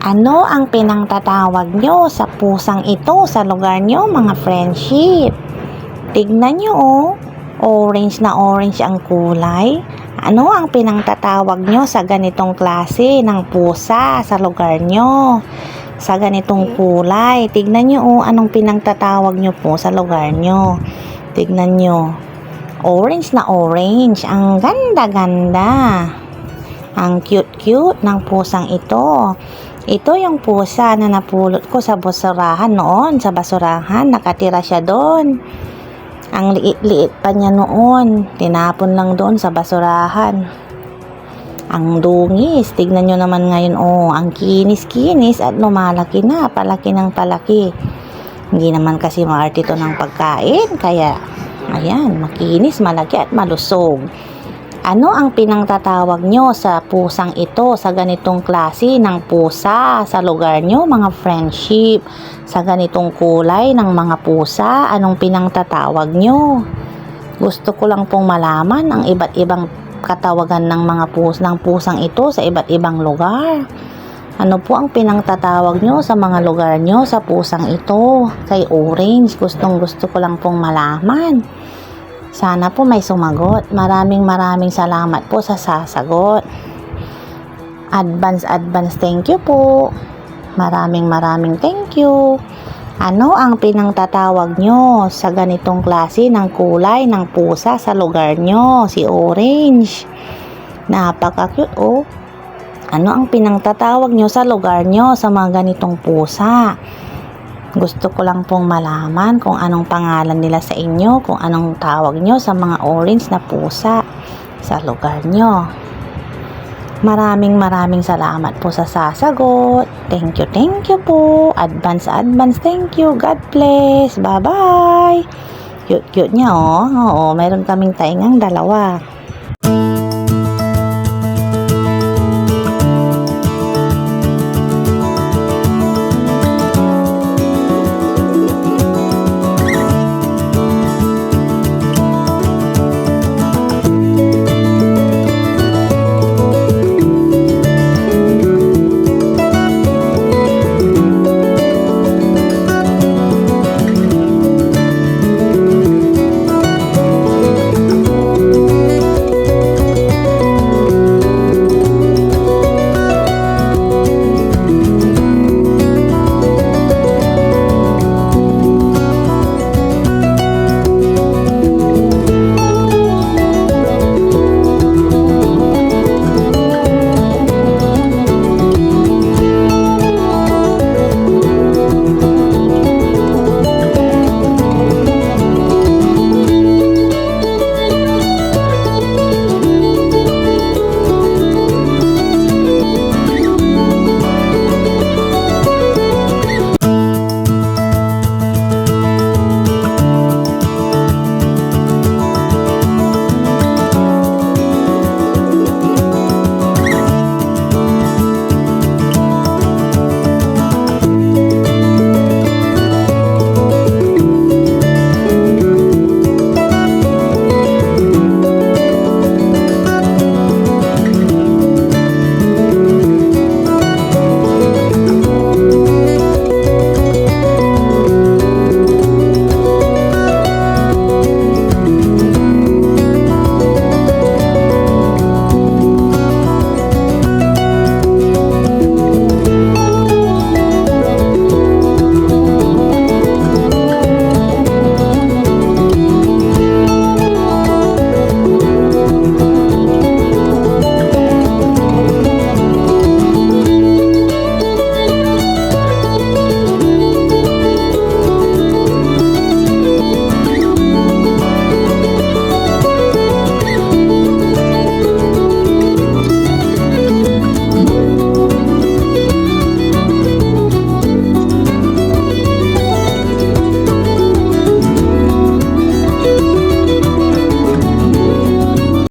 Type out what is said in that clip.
Ano ang pinangtatawag nyo sa pusang ito sa lugar nyo, mga friendship? Tignan nyo oh, orange na orange ang kulay. Ano ang pinangtatawag nyo sa ganitong klase ng pusa sa lugar nyo? Sa ganitong kulay, tignan nyo oh, anong pinangtatawag nyo po sa lugar nyo? Tignan nyo, orange na orange, ang ganda-ganda. Ang cute-cute ng pusang ito. Ito yung pusa na napulot ko sa basurahan noon. Sa basurahan, nakatira siya doon. Ang liit-liit pa niya noon. Tinapon lang doon sa basurahan. Ang dungis. Tignan nyo naman ngayon, oh, ang kinis-kinis at lumalaki na. Palaki ng palaki. Hindi naman kasi maarte ito ng pagkain. Kaya, ayan, makinis, malaki at malusog. Ano ang pinangtatawag nyo sa pusang ito sa ganitong klase ng pusa sa lugar nyo, mga friendship? Sa ganitong kulay ng mga pusa, anong pinangtatawag nyo? Gusto ko lang pong malaman ang iba't ibang katawagan ng mga pusang ito sa iba't ibang lugar. Ano po ang pinangtatawag nyo sa mga lugar nyo sa pusang ito? Kay Orange, gustong gusto ko lang pong malaman. Sana po may sumagot. Maraming salamat po sa sasagot. Advance thank you po. Maraming thank you. Ano ang pinangtatawag nyo sa ganitong klase ng kulay ng pusa sa lugar nyo? Si Orange. Napaka-cute oh. Ano ang pinangtatawag nyo sa lugar nyo sa mga ganitong pusa? Gusto ko lang pong malaman kung anong pangalan nila sa inyo, kung anong tawag nyo sa mga orange na pusa sa lugar nyo. Maraming salamat po sa sasagot. Thank you po. Advance thank you. God bless. Bye-bye. Cute niya oh. Oo, mayroon kaming taingang dalawa.